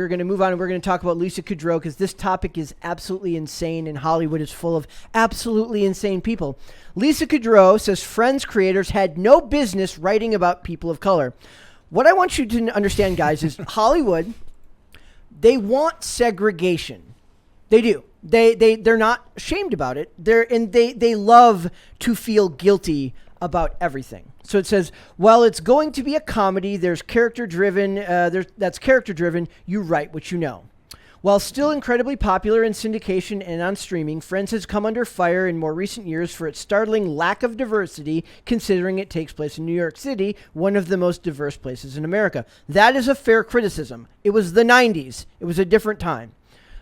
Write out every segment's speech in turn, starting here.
we're going to move on and we're going to talk about Lisa Kudrow because this topic is absolutely insane and Hollywood is full of absolutely insane people. Lisa Kudrow says Friends creators had no business writing about people of color. What I want you to understand, guys, is Hollywood, they want segregation. They do. They're not ashamed about it. They love to feel guilty about everything. So it says, while it's going to be a comedy, there's character-driven. That's character-driven. You write what you know. While still incredibly popular in syndication and on streaming, Friends has come under fire in more recent years for its startling lack of diversity, considering it takes place in New York City, one of the most diverse places in America. That is a fair criticism. It was the 90s. It was a different time.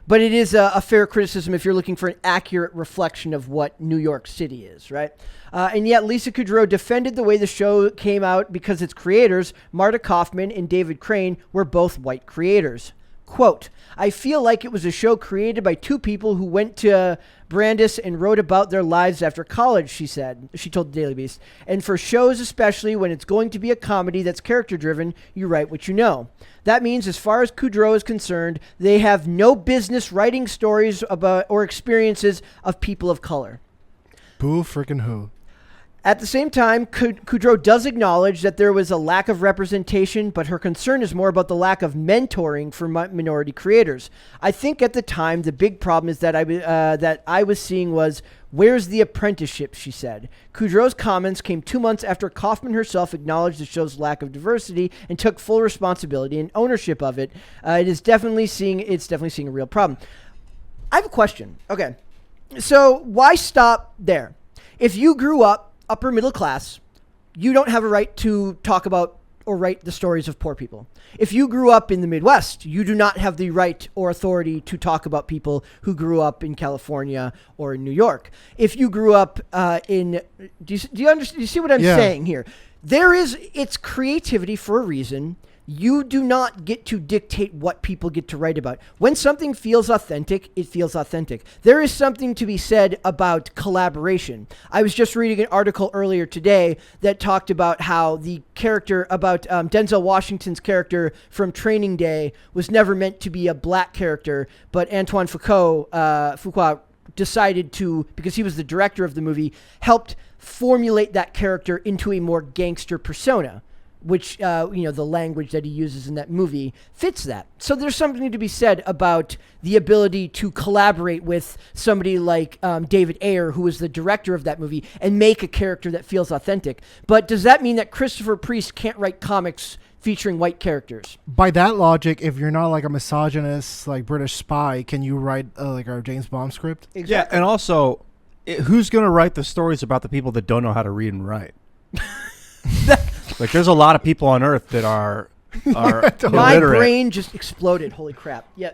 But it is a fair criticism if you're looking for an accurate reflection of what New York City is, right? And yet Lisa Kudrow defended the way the show came out because its creators, Marta Kaufman and David Crane, were both white creators. Quote, I feel like it was a show created by two people who went to Brandis and wrote about their lives after college, she said. She told the Daily Beast. And for shows, especially when it's going to be a comedy that's character-driven, you write what you know. That means, as far as Kudrow is concerned, they have no business writing stories about or experiences of people of color. Boo freaking who. At the same time, Kudrow does acknowledge that there was a lack of representation, but her concern is more about the lack of mentoring for minority creators. I think at the time, the big problem is that I was seeing was, where's the apprenticeship, she said. Kudrow's comments came 2 months after Kaufman herself acknowledged the show's lack of diversity and took full responsibility and ownership of it. It's definitely seeing a real problem. I have a question. Okay. So why stop there? If you grew up upper middle class, you don't have a right to talk about or write the stories of poor people. If you grew up in the Midwest, you do not have the right or authority to talk about people who grew up in California or in New York. If you grew up do you understand? Do you see what I'm saying here? It's creativity for a reason. You do not get to dictate what people get to write about. When something feels authentic, it feels authentic. There is something to be said about collaboration. I was just reading an article earlier today that talked about how the character about Denzel Washington's character from Training Day was never meant to be a black character, but Antoine Fuqua decided to, because he was the director of the movie, helped formulate that character into a more gangster persona, which, the language that he uses in that movie fits that. So there's something to be said about the ability to collaborate with somebody like David Ayer, who was the director of that movie, and make a character that feels authentic. But does that mean that Christopher Priest can't write comics featuring white characters? By that logic, if you're not like a misogynist, like British spy, can you write like our James Bond script? Exactly. Yeah, and also, who's going to write the stories about the people that don't know how to read and write? Like, there's a lot of people on Earth that are illiterate. My brain just exploded. Holy crap! Yeah.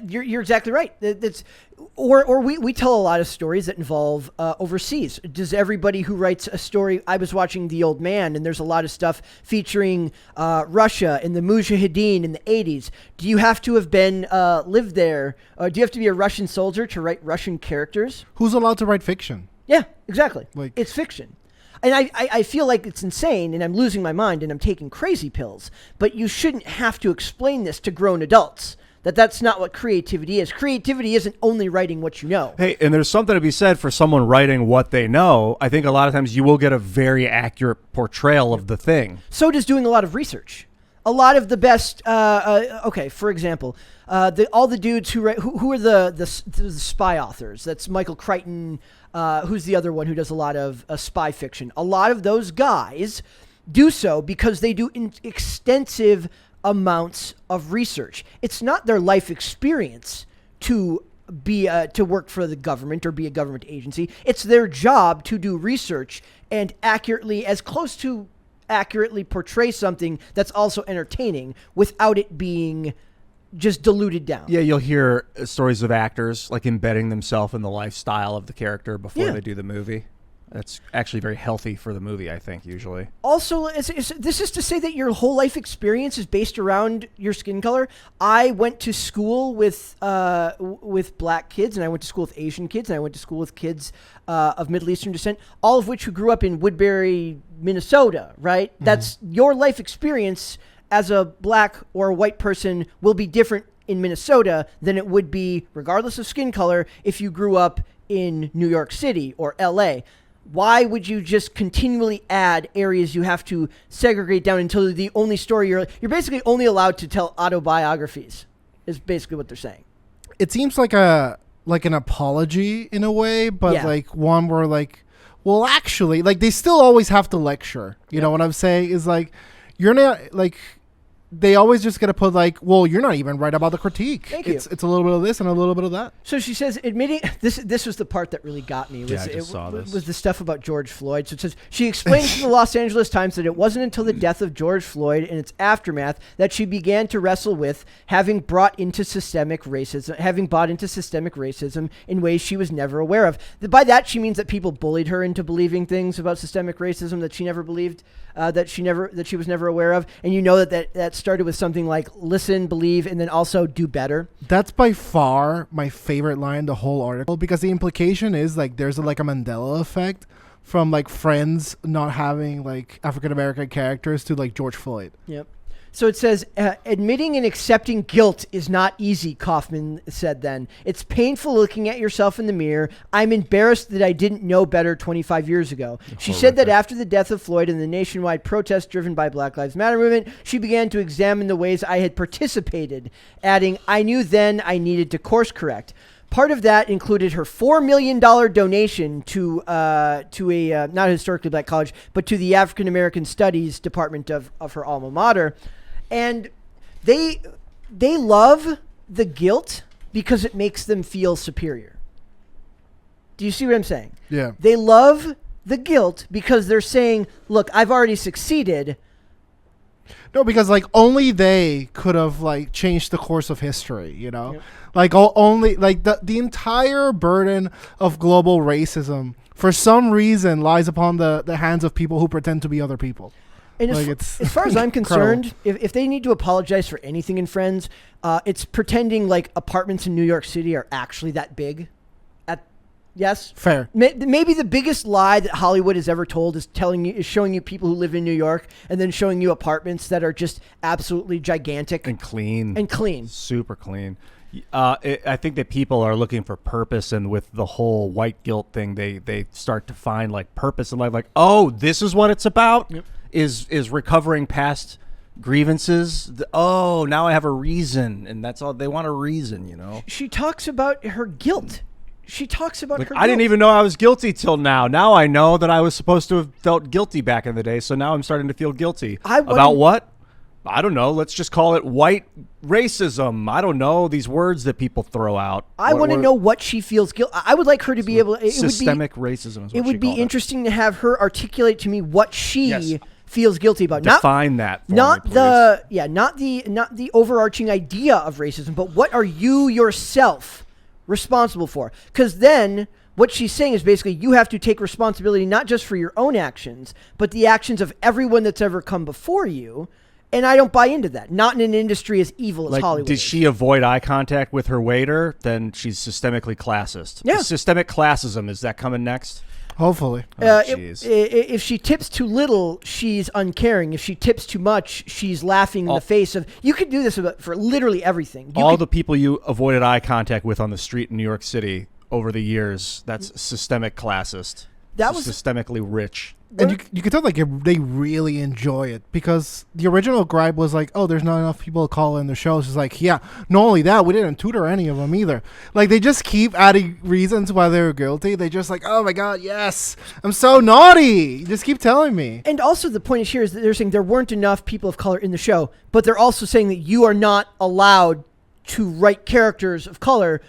You're exactly right. We tell a lot of stories that involve overseas. Does everybody who writes a story? I was watching The Old Man, and there's a lot of stuff featuring Russia and the Mujahideen in the 80s. Do you have to have been lived there? Do you have to be a Russian soldier to write Russian characters? Who's allowed to write fiction? Yeah, exactly. It's fiction. And I feel like it's insane, and I'm losing my mind, and I'm taking crazy pills. But you shouldn't have to explain this to grown adults. That's not what creativity is. Creativity isn't only writing what you know. Hey, and there's something to be said for someone writing what they know. I think a lot of times you will get a very accurate portrayal of the thing. So does doing a lot of research. A lot of the best, for example, all the dudes who write, who are the spy authors? That's Michael Crichton. Who's the other one who does a lot of spy fiction? A lot of those guys do so because they do extensive amounts of research. It's not their life experience to to work for the government or be a government agency. It's their job to do research and accurately portray something that's also entertaining without it being just diluted down. Yeah, you'll hear stories of actors like embedding themselves in the lifestyle of the character before they do the movie. That's actually very healthy for the movie, I think, usually. Also, this is to say that your whole life experience is based around your skin color. I went to school with black kids, and I went to school with Asian kids, and I went to school with kids of Middle Eastern descent, all of which who grew up in Woodbury, Minnesota, right? Mm-hmm. That's your life experience as a black or a white person will be different in Minnesota than it would be, regardless of skin color, if you grew up in New York City or LA. Why would you just continually add areas you have to segregate down until the only story you're basically only allowed to tell autobiographies is basically what they're saying. It seems like an apology in a way, but Yeah. like one where like, well, actually, like they still always have to lecture. You know what I'm saying? Is like, you're not like, they always just gotta put like, well, you're not even right about the critique. Thank you. It's a little bit of this and a little bit of that. So she says, admitting this was the part that really got me. Yeah, I just saw this. Was the stuff about George Floyd. So it says she explained to the Los Angeles Times that it wasn't until the death of George Floyd and its aftermath that she began to wrestle with having bought into systemic racism in ways she was never aware of. By that she means that people bullied her into believing things about systemic racism that she never believed, that she was never aware of. And you know that started with something like listen, believe, and then also do better. That's by far my favorite line in the whole article, because the implication is like there's a Mandela effect from like Friends not having like African American characters to like George Floyd. Yep. So it says, admitting and accepting guilt is not easy, Kaufman said then. It's painful looking at yourself in the mirror. I'm embarrassed that I didn't know better 25 years ago. She said that after the death of Floyd and the nationwide protests driven by Black Lives Matter movement, she began to examine the ways I had participated, adding, I knew then I needed to course correct. Part of that included her $4 million donation to a not a historically black college, but to the African American Studies department of her alma mater. And they love the guilt because it makes them feel superior. Do you see what I'm saying? Yeah. They love the guilt because they're saying, look, I've already succeeded. No, because like only they could have like changed the course of history, you know? Yep. Like only like the entire burden of global racism for some reason lies upon the hands of people who pretend to be other people. And Like, as far as I'm concerned, if they need to apologize for anything in Friends, it's pretending like apartments in New York City are actually that big. Yes? Fair. Maybe the biggest lie that Hollywood has ever told is showing you people who live in New York and then showing you apartments that are just absolutely gigantic And clean. Super clean. I think that people are looking for purpose, and with the whole white guilt thing, they start to find like purpose in life. Like, oh, this is what it's about. Yep. Is recovering past grievances. Oh, now I have a reason, and that's all they want, a reason, you know. She talks about her guilt. She talks about Like, her I didn't guilt. even know I was guilty till now. Now I know that I was supposed to have felt guilty back in the day, so now I'm starting to feel guilty. About what? I don't know. Let's just call it white racism. I don't know, these words that people throw out. I want to know what she feels guilt. I would like her to be able. Systemic racism is what It would she be called it. interesting to have her articulate to me what she Yes. feels guilty about. Define that for not me, not the overarching idea of racism, but what are you yourself responsible for? Because then what she's saying is basically you have to take responsibility not just for your own actions, but the actions of everyone that's ever come before you. And I don't buy into that. Not in an industry as evil as like, Hollywood. did is. she avoid eye contact with her waiter? Then she's systemically classist. Yeah. Systemic classism, is that coming next? Hopefully. Oh, jeez. If she tips too little, she's uncaring. If she tips too much, she's laughing in the face of. You could do this for literally everything. All the people you avoided eye contact with on the street in New York City over the years, that's systemic classist. That was systemically rich. And you can tell like they really enjoy it, because the original gripe was like, oh, there's not enough people to call in the shows. It's like, yeah, not only that, we didn't tutor any of them either. Like, they just keep adding reasons why they're guilty. They just like, oh my God, yes, I'm so naughty. You just keep telling me. And also the point here is that they're saying there weren't enough people of color in the show, but they're also saying that you are not allowed to write characters of color,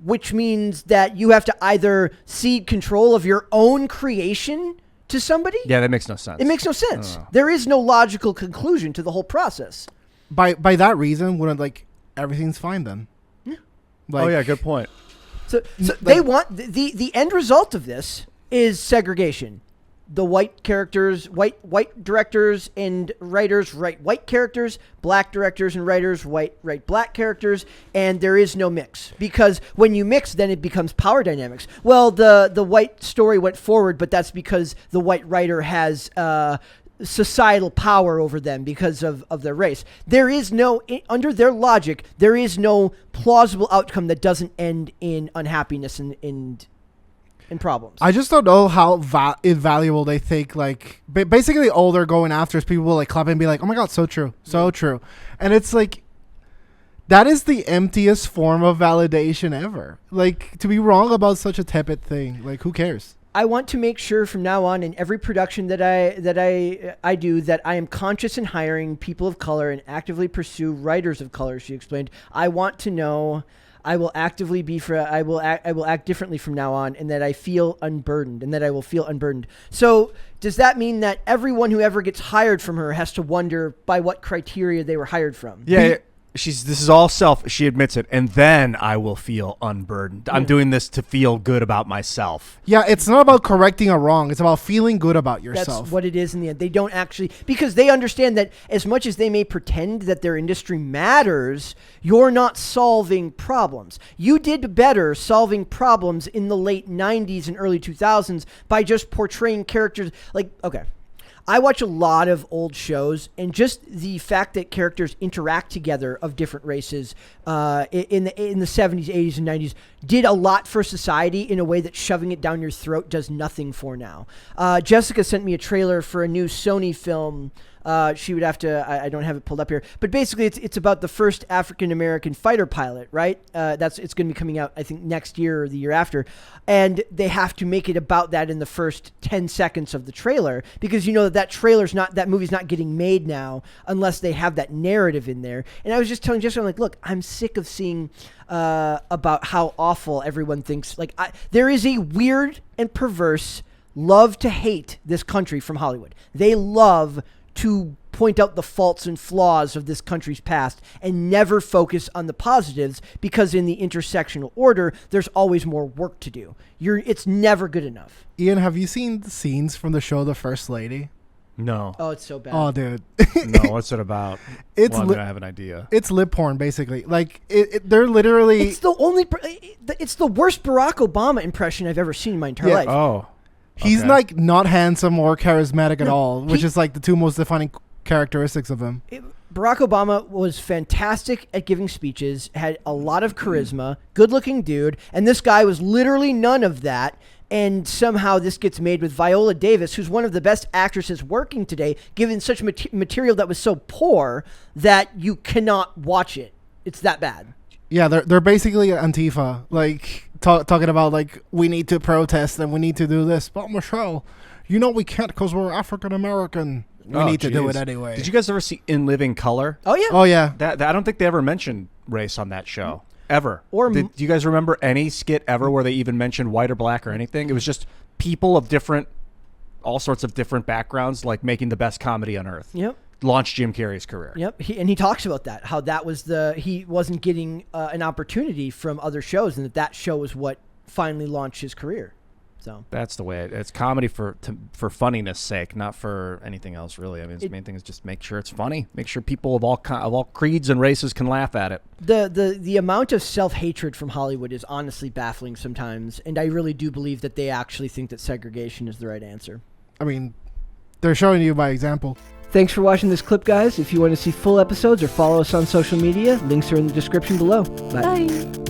which means that you have to either cede control of your own creation to somebody. Yeah, that makes no sense. It makes no sense. There is no logical conclusion to the whole process. By that reason, wouldn't like everything's fine then? Yeah. Like, oh yeah, good point. So they want the end result of this is segregation. The white characters, white directors and writers write white characters, black directors and writers write black characters, and there is no mix. Because when you mix, then it becomes power dynamics. Well, the white story went forward, but that's because the white writer has societal power over them because of their race. There is no, under their logic, there is no plausible outcome that doesn't end in unhappiness and problems. I just don't know how invaluable they think. Like, basically, all they're going after is people will like clap and be like, "Oh my god, so true, so true," and it's like. That is the emptiest form of validation ever. Like, to be wrong about such a tepid thing, like, who cares? I want to make sure from now on in every production that I do that I am conscious in hiring people of color and actively pursue writers of color. She explained. I want to know I will actively be I will act differently from now on, and that I feel unburdened, and that I will feel unburdened. So does that mean that everyone who ever gets hired from her has to wonder by what criteria they were hired from? Yeah. This is all she admits it, and then I will feel unburdened. I'm doing this to feel good about myself. Yeah, it's not about correcting a wrong. It's about feeling good about yourself. That's what it is in the end. They don't actually, because they understand that as much as they may pretend that their industry matters, you're not solving problems. You did better solving problems in the late 90s and early 2000s by just portraying characters like, okay. I watch a lot of old shows, and just the fact that characters interact together of different races in the 70s, 80s, and 90s did a lot for society in a way that shoving it down your throat does nothing for now. Jessica sent me a trailer for a new Sony film. She would have to. I don't have it pulled up here, but basically, it's about the first African American fighter pilot, right? It's going to be coming out, I think, next year or the year after, and they have to make it about that in the first 10 seconds of the trailer because you know that movie's not getting made now unless they have that narrative in there. And I was just telling Jessica, I'm like, look, I'm sick of seeing about how awful everyone thinks. Like, there is a weird and perverse love to hate this country from Hollywood. They love to point out the faults and flaws of this country's past and never focus on the positives because in the intersectional order, there's always more work to do. It's never good enough. Ian, have you seen the scenes from the show The First Lady? No. Oh, it's so bad. Oh, dude. No, what's it about? I have an idea. It's lip porn, basically. Like, they're literally... It's the worst Barack Obama impression I've ever seen in my entire life. Oh. He's like not handsome or charismatic at all, which is like the two most defining characteristics of him. Barack Obama was fantastic at giving speeches, had a lot of charisma, good-looking dude, and this guy was literally none of that. And somehow this gets made with Viola Davis, who's one of the best actresses working today, given such material that was so poor that you cannot watch it. It's that bad. Yeah, they're basically Antifa, like talking about like we need to protest and we need to do this. But Michelle, you know we can't because we're African American. We need to do it anyway. Did you guys ever see In Living Color? Oh yeah. Oh yeah. That I don't think they ever mentioned race on that show. Ever. Do you guys remember any skit ever where they even mentioned white or black or anything? It was just people of all sorts of different backgrounds, like making the best comedy on earth. Yep. Launched Jim Carrey's career. Yep. He talks about that, how that was he wasn't getting an opportunity from other shows, and that show was what finally launched his career. So that's the way it's comedy for funniness sake, not for anything else really. I mean, the main thing is just make sure it's funny, make sure people of all creeds and races can laugh at it. The amount of self-hatred from Hollywood is honestly baffling sometimes, and I really do believe that they actually think that segregation is the right answer. I mean, they're showing you by example. Thanks for watching this clip, guys. If you want to see full episodes or follow us on social media, links are in the description below. Bye.